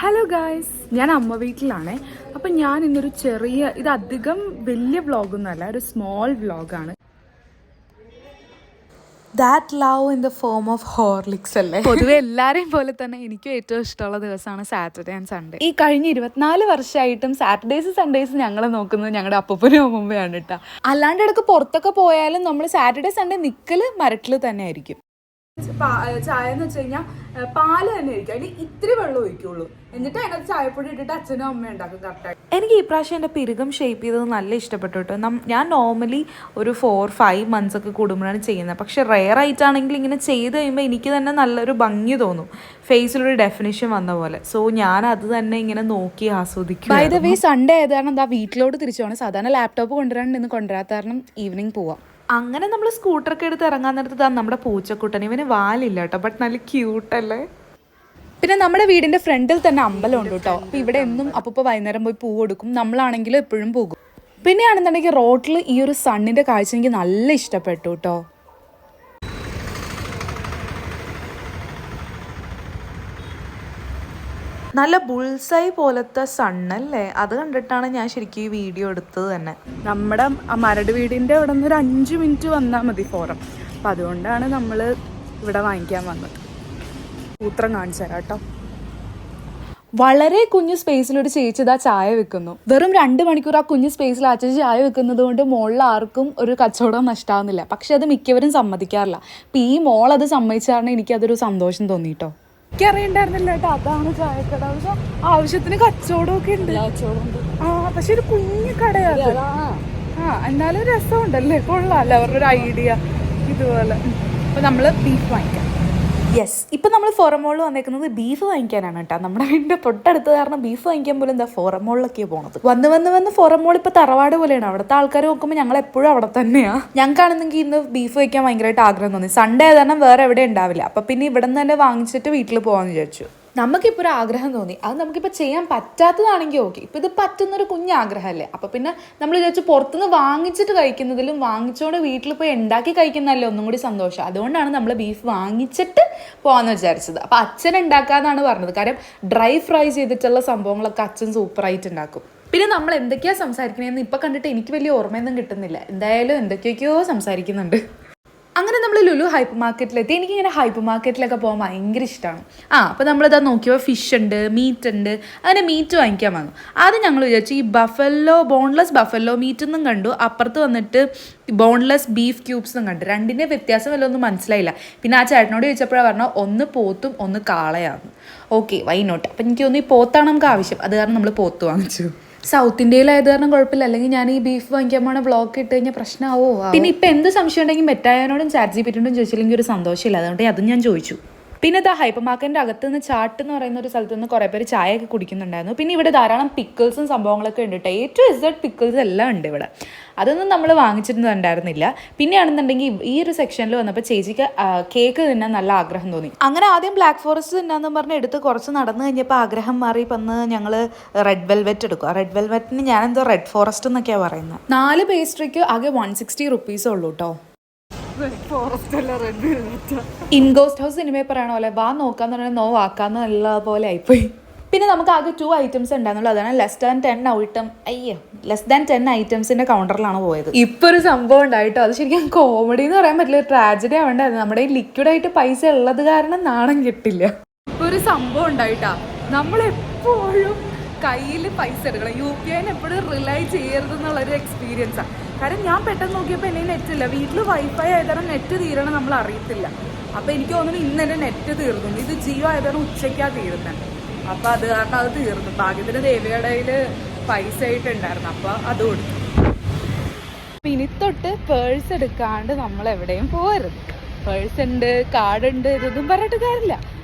Hello guys, ഞാൻ അമ്മ വീട്ടിലാണേ. അപ്പം ഞാൻ ഇന്നൊരു ഇത് അധികം വലിയ വ്ളോഗൊന്നുമല്ല, ഒരു സ്മോൾ വ്ളോഗാണ്. That love in the form of Horlicks അല്ലേ. പൊതുവെ എല്ലാവരെയും പോലെ തന്നെ എനിക്കും ഏറ്റവും ഇഷ്ടമുള്ള ദിവസമാണ് സാറ്റർഡേ ആൻഡ് സൺഡേ. ഈ കഴിഞ്ഞ 24 വർഷമായിട്ടും സാറ്റർഡേസ് സൺഡേസ് ഞങ്ങൾ നോക്കുന്നത് ഞങ്ങളുടെ അപ്പൂപ്പനും അമ്മൂമ്മയാണ് കേട്ടോ. അല്ലാണ്ട് ഇടയ്ക്ക് പുറത്തൊക്കെ പോയാലും നമ്മൾ സാറ്റർഡേ സൺഡേ നിൽക്കല് മരട്ടിൽ തന്നെ ആയിരിക്കും. ചായ എന്ന് വെച്ച് കഴിഞ്ഞാൽ പാല് തന്നെ ആയിരിക്കും, അതിൽ ഇത്തിരി വെള്ളം ഒഴിക്കുള്ളൂ. എന്നിട്ട് അതിനകത്ത് ചായപ്പൊടി ഇട്ടിട്ട് അച്ഛനും അമ്മയും ഉണ്ടാക്കും കറക്റ്റായിട്ട്. എനിക്ക് ഈ പ്രാവശ്യം എൻ്റെ പിരുകം ഷേപ്പ് ചെയ്തത് നല്ല ഇഷ്ടപ്പെട്ടു കേട്ടോ. ഞാൻ നോർമലി ഒരു 4-5 months ഒക്കെ കൂടുമ്പോഴാണ് ചെയ്യുന്നത്. പക്ഷെ റെയർ ആയിട്ടാണെങ്കിൽ ഇങ്ങനെ ചെയ്ത് കഴിയുമ്പോൾ എനിക്ക് തന്നെ നല്ലൊരു ഭംഗി തോന്നും, ഫേസിലൊരു ഡെഫിനിഷൻ വന്ന പോലെ. സോ ഞാൻ അത് തന്നെ ഇങ്ങനെ നോക്കി ആസ്വദിക്കും. ബൈ ദ വേ, സൺഡേ ആയത് കാരണം എന്താ വീട്ടിലോട്ട് തിരിച്ചു പോകണം. സാധാരണ ലാപ്ടോപ്പ് കൊണ്ടുവരാണ്ട് ഇന്ന് കൊണ്ടുവരാത്ത കാരണം ഈവനിങ് പോവാം. അങ്ങനെ നമ്മൾ സ്കൂട്ടറൊക്കെ എടുത്ത് ഇറങ്ങാൻ നേരത്ത് നമ്മുടെ പൂച്ചക്കുട്ടൻ, ഇവന് വാലില്ല കേട്ടോ, ബട്ട് നല്ല ക്യൂട്ടല്ലേ. പിന്നെ നമ്മുടെ വീടിൻ്റെ ഫ്രണ്ടിൽ തന്നെ അമ്പലം ഉണ്ട് കേട്ടോ. അപ്പോൾ ഇവിടെ എന്നും അപ്പോൾ വൈകുന്നേരം പോയി പൂ കൊടുക്കും. നമ്മളാണെങ്കിലും എപ്പോഴും പോകും. പിന്നെയാണെന്നുണ്ടെങ്കിൽ റോഡിൽ ഈ ഒരു സണ്ണിൻ്റെ കാഴ്ച എനിക്ക് നല്ല ഇഷ്ടപ്പെട്ടു കേട്ടോ. നല്ല ബുൾസൈ പോലത്തെ സണ്ണല്ലേ, അത് കണ്ടിട്ടാണ് ഞാൻ ശരിക്കും ഈ വീഡിയോ എടുത്തത് തന്നെ. നമ്മുടെ മരട് വീടിൻ്റെ ഇവിടെ നിന്ന് ഒരു 5 minute വന്നാൽ മതി ഫോറം. അപ്പം അതുകൊണ്ടാണ് നമ്മൾ ഇവിടെ വാങ്ങിക്കാൻ വന്നത്. സൂത്രം കാണിച്ചു തരാം കേട്ടോ. വളരെ കുഞ്ഞു സ്പേസിലൊരു ചേച്ചി ഇതാ ചായ വെക്കുന്നു. വെറും 2 മണിക്കൂർ ആ കുഞ്ഞു സ്പേസിൽ ആ ചേച്ചി ചായ വെക്കുന്നത് കൊണ്ട് മുകളിൽ ആർക്കും ഒരു കച്ചവടം നഷ്ടമാകുന്നില്ല. പക്ഷെ അത് മിക്കവരും സമ്മതിക്കാറില്ല. അപ്പം ഈ മോൾ അത് സമ്മതിച്ചാണ് എനിക്കതൊരു സന്തോഷം തോന്നിട്ടോ. എനിക്കറിയണ്ടായിരുന്നില്ല കേട്ടോ അതാണ് ചായക്കട. പക്ഷെ ആവശ്യത്തിന് കച്ചവടമൊക്കെ ഉണ്ട്. പക്ഷെ ഒരു കുഞ്ഞു കടയാണ്. എന്നാലും രസമുണ്ടല്ലേ, കൊള്ളാമല്ലോ അവരുടെ ഒരു ഐഡിയ ഇതുപോലെ. അപ്പൊ നമ്മള് ബീഫ് വാങ്ങിക്കാം. യെസ്, ഇപ്പം നമ്മൾ ഫോറമോളിൽ വന്നേക്കുന്നത് ബീഫ് വാങ്ങിക്കാനാണ് കേട്ടോ. നമ്മുടെ വീടിൻ്റെ തൊട്ടടുത്ത് കാരണം ബീഫ് വാങ്ങിക്കാൻ പോലും എന്താ ഫോറമോളിലൊക്കെയാണ് പോണത്. വന്ന് ഫോറമോൾ ഇപ്പോൾ തറവാട് പോലെയാണ്. അവിടുത്തെ ആൾക്കാർ നോക്കുമ്പോൾ ഞങ്ങൾ എപ്പോഴും അവിടെ തന്നെയാണ്. ഞങ്ങൾക്കാണെന്നെങ്കിൽ ഇന്ന് ബീഫ് വയ്ക്കാൻ ഭയങ്കരമായിട്ട് ആഗ്രഹം തോന്നി. സൺഡേ കാരണം വേറെ എവിടെ ഉണ്ടാവില്ല. അപ്പം പിന്നെ ഇവിടെ നിന്ന് തന്നെ വാങ്ങിച്ചിട്ട് വീട്ടിൽ പോകാമെന്ന് വിചാരിച്ചു. നമുക്കിപ്പോൾ ഒരു ആഗ്രഹം തോന്നി, അത് നമുക്കിപ്പോൾ ചെയ്യാൻ പറ്റാത്തതാണെങ്കിൽ ഓക്കെ. ഇപ്പോൾ ഇത് പറ്റുന്നൊരു കുഞ്ഞാഗ്രഹമല്ലേ. അപ്പോൾ പിന്നെ നമ്മൾ വിചാരിച്ചു പുറത്തുനിന്ന് വാങ്ങിച്ചിട്ട് കഴിക്കുന്നതിലും വാങ്ങിച്ചുകൊണ്ട് വീട്ടിൽ പോയി ഉണ്ടാക്കി കഴിക്കുന്നതല്ലേ ഒന്നും കൂടി സന്തോഷം. അതുകൊണ്ടാണ് നമ്മൾ ബീഫ് വാങ്ങിച്ചിട്ട് പോകാമെന്ന് വിചാരിച്ചത്. അപ്പോൾ അച്ഛൻ ഉണ്ടാക്കാമെന്നാണ് പറഞ്ഞത്. കാരണം ഡ്രൈ ഫ്രൈ ചെയ്തിട്ടുള്ള സംഭവങ്ങളൊക്കെ അച്ഛൻ സൂപ്പറായിട്ട് ഉണ്ടാക്കും. പിന്നെ നമ്മൾ എന്തൊക്കെയാണ് സംസാരിക്കണതെന്ന് ഇപ്പം കണ്ടിട്ട് എനിക്ക് വലിയ ഓർമ്മയൊന്നും കിട്ടുന്നില്ല. എന്തായാലും എന്തൊക്കെയൊക്കെയോ സംസാരിക്കുന്നുണ്ട്. അങ്ങനെ നമ്മൾ ലുലു ഹൈപ്പർ മാർക്കറ്റിലെത്തി. എനിക്കിങ്ങനെ ഹൈപ്പർ മാർക്കറ്റിലൊക്കെ പോകാൻ ഭയങ്കര ഇഷ്ടമാണ്. അപ്പോൾ നമ്മളിതാ നോക്കിയപ്പോൾ ഫിഷ് ഉണ്ട്, മീറ്റ് ഉണ്ട്. അങ്ങനെ മീറ്റ് വാങ്ങിക്കാൻ വന്നു. ആദ്യം ഞങ്ങൾ വിചാരിച്ചു ഈ ബോൺലെസ് ബഫല്ലോ മീറ്റെന്നും കണ്ടു, അപ്പുറത്ത് വന്നിട്ട് ബോൺലെസ് ബീഫ് ക്യൂബ്സും കണ്ടു. രണ്ടിൻ്റെ വ്യത്യാസം വല്ലതൊന്നും മനസ്സിലായില്ല. പിന്നെ ആ ചേട്ടനോട് ചോദിച്ചപ്പോഴാണ് പറഞ്ഞാൽ ഒന്ന് പോത്തും ഒന്ന് കാളയാണ്. Okay, why not. അപ്പം എനിക്ക് തോന്നി പോത്താണ് നമുക്ക് ആവശ്യം. അത് കാരണം നമ്മൾ പോത്ത് വാങ്ങിച്ചു. സൗത്ത് ഇന്ത്യയിലായത് കാരണം കുഴപ്പമില്ല, അല്ലെങ്കിൽ ഞാൻ ഈ ബീഫ് വാങ്ങിക്കാൻ പോണ ബ്ലോക്ക് ഇട്ട് കഴിഞ്ഞാൽ പ്രശ്നമാവോ. പിന്നെ ഇപ്പം എന്ത് സംശയം ഉണ്ടെങ്കിൽ മെറ്റായനോടും ചാറ്റ്ജിപിറ്റിയോടും ചോദിച്ചില്ലെങ്കിൽ ഒരു സന്തോഷമില്ല. അതുകൊണ്ട് അതും ഞാൻ ചോദിച്ചു. പിന്നെ ഇതാ ഹൈപ്പർ മാർക്കറ്റിൻ്റെ അകത്ത് നിന്ന് ചാട്ട് എന്ന് പറയുന്ന ഒരു സ്ഥലത്ത് നിന്ന് കുറേ പേര് ചായയൊക്കെ കുടിക്കുന്നുണ്ടായിരുന്നു. പിന്നെ ഇവിടെ ധാരാളം പിക്കിൾസും സംഭവങ്ങളൊക്കെ ഉണ്ട് കേട്ടോ. A-to-Z പിക്കിൾസ് എല്ലാം ഉണ്ട് ഇവിടെ. അതൊന്നും നമ്മൾ വാങ്ങിച്ചിട്ടുണ്ടായിരുന്നില്ല. പിന്നെയാണെന്നുണ്ടെങ്കിൽ ഈ ഒരു സെക്ഷനിൽ വന്നപ്പോൾ ചേച്ചിക്ക് കേക്ക് തിന്നാൻ നല്ല ആഗ്രഹം തോന്നി. അങ്ങനെ ആദ്യം ബ്ലാക്ക് ഫോറസ്റ്റ് തിന്നാന്ന് പറഞ്ഞ് എടുത്ത് കുറച്ച് നടന്നു കഴിഞ്ഞപ്പോൾ ആഗ്രഹം മാറി വന്ന് ഞങ്ങൾ റെഡ് വെൽവെറ്റ് എടുക്കുക. റെഡ് വെൽവെറ്റിന് ഞാനെന്തോ റെഡ് ഫോറസ്റ്റ് എന്നൊക്കെയാണ് പറയുന്നത്. 4 പേസ്ട്രിക്ക് ആകെ 160 rupees ഉള്ളൂ കേട്ടോ. ഇൻഗോസ്റ്റ് ഹൗസ് സിനിമയിൽ പറയണ പോലെ വാ നോക്കാന്ന് പറഞ്ഞാൽ നോ വാക്കാന്ന് നല്ല പോലെ ആയിപ്പോയി. പിന്നെ നമുക്ക് ആകെ 2 items ഉണ്ടായിരുന്നുള്ളൂ. അതാണ് ലെസ് ദാൻ 10 ഐറ്റംസിന്റെ കൗണ്ടറിലാണ് പോയത്. ഇപ്പൊ ഒരു സംഭവം ഉണ്ടായിട്ടോ. അത് ശരിക്കും കോമഡി എന്ന് പറയാൻ പറ്റില്ല, ട്രാജഡി ആവേണ്ടായിരുന്നു. നമ്മുടെ ഈ ലിക്വിഡായിട്ട് പൈസ ഉള്ളത് കാരണം നാണം കിട്ടില്ല. ഇപ്പൊ ഒരു സംഭവം ഉണ്ടായിട്ടാ, നമ്മളെപ്പോഴും കയ്യിൽ പൈസ എടുക്കണം. UPI എപ്പോഴും റിലൈ ചെയ്യരുതെന്നുള്ളൊരു എക്സ്പീരിയൻസാണ്. കാരണം ഞാൻ പെട്ടെന്ന് നോക്കിയപ്പോൾ എൻ്റെ നെറ്റില്ല. വീട്ടിൽ വൈഫൈ ആയതാണ് നെറ്റ് തീരണം നമ്മൾ അറിയത്തില്ല. അപ്പോൾ എനിക്ക് തോന്നുന്നു ഇന്ന് എൻ്റെ നെറ്റ് തീർന്നു. ഇത് ജിയോ ആയതാണ് ഉച്ചയ്ക്കാണ് തീരുന്നത്. അപ്പോൾ അത് കാരണം അത് തീർന്നു. ഭാഗ്യത്തിന് ദേവിയുടെ കയ്യിൽ പൈസ ആയിട്ടുണ്ടായിരുന്നു, അപ്പോൾ അത് കൊടുത്തു. ഇനി തൊട്ട് പേഴ്സ് എടുക്കാണ്ട് നമ്മൾ എവിടെയും പോകരുത്. പേഴ്സ് ഉണ്ട്, കാർഡുണ്ട്, ഇതൊന്നും പറഞ്ഞിട്ട് കാര്യമില്ല.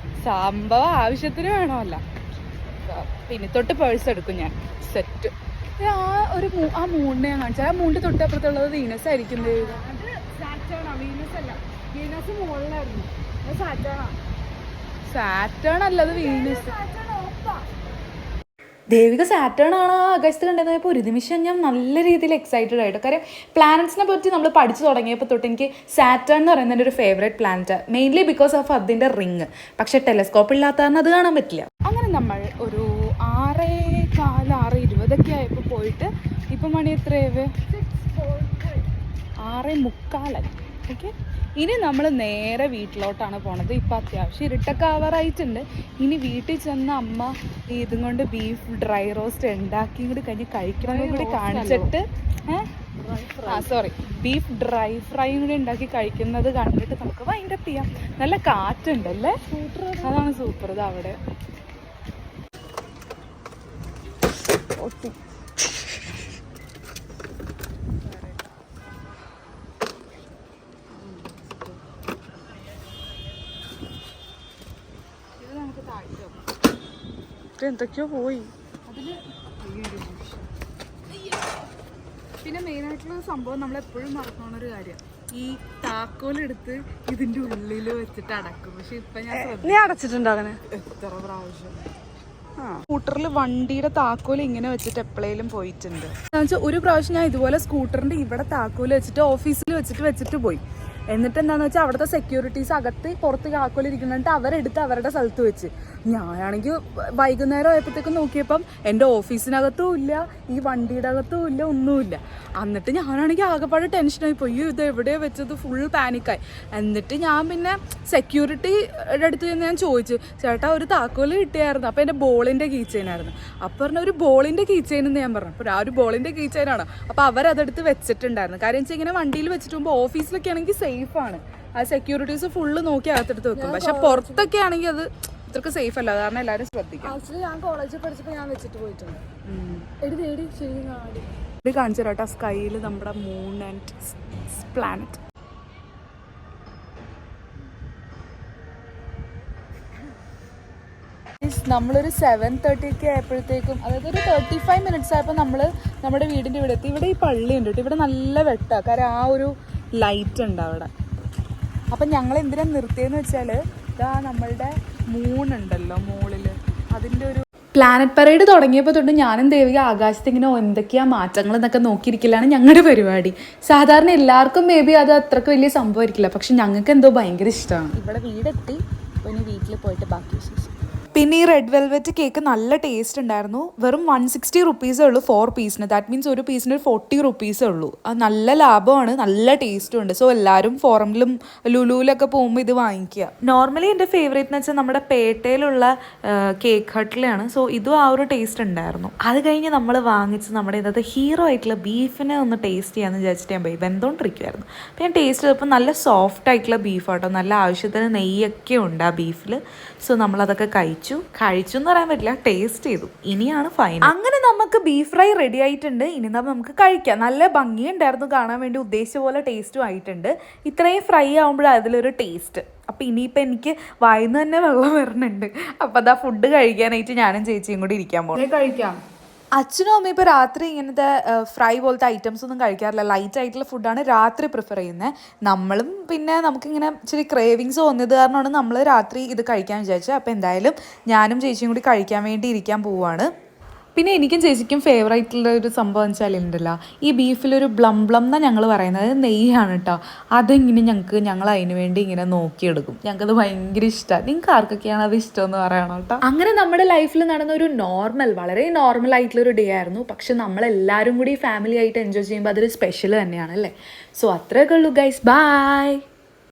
സംഭവം ആവശ്യത്തിന് വേണമല്ല. പിന്നെ തൊട്ട് പേഴ്സ് എടുക്കും ഞാൻ സെറ്റ്. ആ മൂണിനെ ഞാൻ കാണിച്ചാൽ ആ മൂണിൻ്റെ തൊട്ടപ്പുറത്തുള്ളത് വീനസ് ആയിരിക്കും. സാറ്റേൺ അല്ലത് വീനസ്. ദേവിക സാറ്റേൺ ആണ് ആകാശത്ത് കണ്ടപ്പോൾ ഒരു നിമിഷം ഞാൻ നല്ല രീതിയിൽ എക്സൈറ്റഡ് ആയിട്ട്. കാര്യം പ്ലാനറ്റ്സിനെ പറ്റി നമ്മൾ പഠിച്ചു തുടങ്ങിയപ്പോൾ തൊട്ട് എനിക്ക് സാറ്റേൺ എന്ന് പറയുന്നത് എൻ്റെ ഒരു favourite planet, mainly because of അതിൻ്റെ റിങ്. പക്ഷെ ടെലസ്കോപ്പ് ഇല്ലാത്ത കാരണം അത് കാണാൻ പറ്റില്ല. അങ്ങനെ നമ്മൾ ഒരു 6:15 6:20 ആയപ്പോൾ പോയിട്ട് ഇപ്പം മണി എത്രയാവേ 6:45. ഓക്കെ, ഇനി നമ്മൾ നേരെ വീട്ടിലോട്ടാണ് പോണത്. ഇപ്പം അത്യാവശ്യം ഇരുട്ടൊക്കെ ആവാറായിട്ടുണ്ട്. ഇനി വീട്ടിൽ ചെന്ന് അമ്മ ഇതും കൊണ്ട് ബീഫ് ഡ്രൈ റോസ്റ്റ് ഉണ്ടാക്കി കൂടി കഴിഞ്ഞ് കഴിക്കണമെന്നും കൂടി കാണിച്ചിട്ട് ബീഫ് ഡ്രൈ ഫ്രൈയും കൂടി ഉണ്ടാക്കി കഴിക്കുന്നത് കണ്ടിട്ട് നമുക്ക് വൈൻഡപ്പ് ചെയ്യാം. നല്ല കാറ്റുണ്ടല്ലേ, അതാണ് സൂപ്പർ. ഇത് അവിടെ എന്തൊക്കെയോ പോയി അതില്. പിന്നെ മെയിനായിട്ടുള്ള സംഭവം നമ്മളെപ്പോഴും മറക്കണൊരു കാര്യം, ഈ താക്കോലെടുത്ത് ഇതിന്റെ ഉള്ളിൽ വെച്ചിട്ട് അടക്കും. പക്ഷെ ഇപ്പൊ ഞാൻ അടച്ചിട്ടുണ്ടോ അങ്ങനെ എത്ര പ്രാവശ്യം. സ്കൂട്ടറിൽ വണ്ടിയുടെ താക്കോൽ ഇങ്ങനെ വെച്ചിട്ട് എപ്പോഴേലും പോയിട്ടുണ്ട്. ഒരു പ്രാവശ്യം ഞാൻ ഇതുപോലെ സ്കൂട്ടറിന്റെ ഇവിടെ താക്കോല് വെച്ചിട്ട് ഓഫീസിൽ വെച്ചിട്ട് പോയി. എന്നിട്ട് എന്താണെന്ന് വെച്ചാൽ അവിടുത്തെ സെക്യൂരിറ്റീസ് അകത്ത് പുറത്ത് താക്കോലിരിക്കുന്നുണ്ട്, അവരെടുത്ത് അവരുടെ സ്ഥലത്ത് വെച്ച്. ഞാനാണെങ്കിൽ വൈകുന്നേരം ആയപ്പോഴത്തേക്കും നോക്കിയപ്പം എൻ്റെ ഓഫീസിനകത്തും ഇല്ല, ഈ വണ്ടിയുടെ അകത്തും ഇല്ല, ഒന്നുമില്ല. എന്നിട്ട് ഞാനാണെങ്കിൽ ആകെപ്പാട് ടെൻഷനായി പോയി, ഇത് എവിടെയാണ് വെച്ചത്, ഫുൾ പാനിക്കായി. എന്നിട്ട് ഞാൻ പിന്നെ സെക്യൂരിറ്റിയുടെ അടുത്ത് ഞാൻ ചോദിച്ചു, ചേട്ടാ ഒരു താക്കോല് കിട്ടിയായിരുന്നു. അപ്പോൾ എൻ്റെ ബോളിൻ്റെ കീ ചെയിനായിരുന്നു. അപ്പോൾ പറഞ്ഞ ഒരു ബോളിൻ്റെ കീ ചെയിൻ എന്ന് ഞാൻ പറഞ്ഞു. അപ്പോൾ ആ ഒരു ബോളിൻ്റെ കീ ചെയിനാണ്. അപ്പോൾ അവരതെടുത്ത് വെച്ചിട്ടുണ്ടായിരുന്നു. കാര്യം വെച്ചാൽ ഇങ്ങനെ വണ്ടിയിൽ വെച്ചിട്ട് പോകുമ്പോൾ ഓഫീസിലൊക്കെ ആണെങ്കിൽ സേഫാണ്, ആ സെക്യൂരിറ്റീസ് ഫുള്ള് നോക്കി അകത്തെടുത്ത് വെക്കും. പക്ഷെ പുറത്തൊക്കെ ആണെങ്കിൽ അത് ഇത്രക്ക് സേഫ് അല്ല, കാരണം എല്ലാവരും ശ്രദ്ധിക്കും. ആക്ച്വലി ഞാൻ കോളേജിൽ പഠിച്ചപ്പോൾ ഞാൻ വെച്ചിട്ട് പോയിട്ടുണ്ട്. ഇത് കാണിച്ചു തരാട്ടോ, സ്കൈയിൽ നമ്മുടെ മൂൺ ആൻഡ് പ്ലാനറ്റ്. നമ്മളൊരു 7:30 ആയപ്പോഴത്തേക്കും, അതായത് ഒരു 35 മിനിറ്റ്സ് ആയപ്പോൾ നമ്മൾ നമ്മുടെ വീടിൻ്റെ ഇവിടെ എത്തി. ഇവിടെ ഈ പള്ളി ഉണ്ട് കേട്ടോ, ഇവിടെ നല്ല വെട്ടാണ്, കാരണം ആ ഒരു ലൈറ്റ് ഉണ്ട് അവിടെ. അപ്പം ഞങ്ങൾ എന്തിനാ നിർത്തിയെന്ന് വെച്ചാൽ ഇതാ നമ്മളുടെ മൂണുണ്ടല്ലോ മുകളിൽ, അതിൻ്റെ ഒരു പ്ലാനറ്റ് പരേഡ് തുടങ്ങിയപ്പോൾ തൊട്ട് ഞാനും ദേവിക ആകാശത്ത് ഇങ്ങനെ എന്തൊക്കെയാ മാറ്റങ്ങൾ എന്നൊക്കെ നോക്കിയിരിക്കലാണ് ഞങ്ങളുടെ പരിപാടി. സാധാരണ എല്ലാവർക്കും മേ ബി അത് അത്രക്ക് വലിയ സംഭവമായിരിക്കില്ല, പക്ഷെ ഞങ്ങൾക്ക് എന്തോ ഭയങ്കര ഇഷ്ടമാണ്. ഇവിടെ വീടെത്തി, അപ്പോൾ ഇനി വീട്ടിൽ പോയിട്ട് ബാക്കി വിശേഷം. പിന്നെ ഈ റെഡ് വെൽവെറ്റ് കേക്ക് നല്ല ടേസ്റ്റ് ഉണ്ടായിരുന്നു. വെറും 160 റുപ്പീസേ ഉള്ളൂ 4 പീസിന്. ദാറ്റ് മീൻസ് ഒരു പീസിന് 40 റുപ്പീസേ ഉള്ളൂ. അത് നല്ല ലാഭമാണ്, നല്ല ടേസ്റ്റും ഉണ്ട്. സോ എല്ലാവരും ഫോറമിലും ലുലുവിലൊക്കെ പോകുമ്പോൾ ഇത് വാങ്ങിക്കുക. നോർമലി എൻ്റെ ഫേവറേറ്റ് എന്ന് വെച്ചാൽ നമ്മുടെ പേട്ടയിലുള്ള കേക്ക് ഹട്ടിലാണ്. സോ ഇതും ആ ഒരു ടേസ്റ്റ് ഉണ്ടായിരുന്നു. അത് കഴിഞ്ഞ് നമ്മൾ വാങ്ങിച്ച് നമ്മുടെ ഇന്നത്തെ ഹീറോ ആയിട്ടുള്ള ബീഫിനെ ഒന്ന് ടേസ്റ്റ് ചെയ്യാമെന്ന് വിചാരിച്ചിട്ട് ഞാൻ പോയി വെന്തോണ്ടിരിക്കുമായിരുന്നു. അപ്പോൾ ഞാൻ ടേസ്റ്റ് ചെയ്തപ്പോൾ നല്ല സോഫ്റ്റ് ആയിട്ടുള്ള ബീഫ് ആട്ടോ, നല്ല ആവശ്യത്തിന് നെയ്യൊക്കെ ഉണ്ട് ആ ബീഫിൽ. സോ നമ്മളതൊക്കെ കഴിച്ചു എന്ന് പറയാൻ പറ്റില്ല, ടേസ്റ്റ് ചെയ്തു. ഇനിയാണ് ഫൈനൽ. അങ്ങനെ നമുക്ക് ബീഫ് ഫ്രൈ റെഡി ആയിട്ടുണ്ട്. ഇനി നമുക്ക് കഴിക്കാം. നല്ല ഭംഗിയുണ്ടായിരുന്നു കാണാൻ വേണ്ടി, ഉദ്ദേശിച്ച പോലെ ടേസ്റ്റും ആയിട്ടുണ്ട്. ഇത്രയും ഫ്രൈ ആകുമ്പോഴാണ് അതിലൊരു ടേസ്റ്റ്. അപ്പോൾ ഇനിയിപ്പോൾ എനിക്ക് വായിന്ന് തന്നെ വെള്ളം വരുന്നുണ്ട്. അപ്പോൾ അതാ ഫുഡ് കഴിക്കാനായിട്ട് ഞാനും ചേച്ചിയും കൂടി ഇരിക്കാൻ പോകും. കഴിക്കാം. അച്ഛനും അമ്മയും ഇപ്പോൾ രാത്രി ഇങ്ങനത്തെ ഫ്രൈ പോലത്തെ ഐറ്റംസ് ഒന്നും കഴിക്കാറില്ല. ലൈറ്റ് ആയിട്ടുള്ള ഫുഡാണ് രാത്രി പ്രിഫർ ചെയ്യുന്നത്. നമ്മളും പിന്നെ നമുക്കിങ്ങനെ ഇച്ചിരി ക്രേവിങ്സ് തോന്നിയത് കാരണമാണ് നമ്മൾ രാത്രി ഇത് കഴിക്കാൻ വിചാരിച്ചത്. അപ്പോൾ എന്തായാലും ഞാനും ചേച്ചിയും കൂടി കഴിക്കാൻ വേണ്ടി ഇരിക്കാൻ പോവുകയാണ്. പിന്നെ എനിക്കും ചേച്ചിക്കും ഫേവറേറ്റുള്ള ഒരു സംഭവം വെച്ചാൽ ഉണ്ടല്ലോ, ഈ ബീഫിലൊരു ബ്ലം എന്നാണ് ഞങ്ങൾ പറയുന്നത്, നെയ്യാണ് കേട്ടോ. അതിങ്ങനെ ഞങ്ങൾ അതിന് വേണ്ടി ഇങ്ങനെ നോക്കിയെടുക്കും. ഞങ്ങൾക്കത് ഭയങ്കര ഇഷ്ടമാണ്. നിങ്ങൾക്ക് ആർക്കൊക്കെയാണ് അത് ഇഷ്ടമെന്ന് പറയണം കേട്ടോ. അങ്ങനെ നമ്മുടെ ലൈഫിൽ നടന്ന ഒരു വളരെ നോർമൽ ആയിട്ടുള്ളൊരു ഡേ ആയിരുന്നു. പക്ഷെ നമ്മളെല്ലാവരും കൂടി ഫാമിലി ആയിട്ട് എൻജോയ് ചെയ്യുമ്പോൾ അതൊരു സ്പെഷ്യൽ തന്നെയാണ് അല്ലേ. സോ അത്രയൊക്കെ ഉള്ളൂ ഗൈസ്, ബൈ.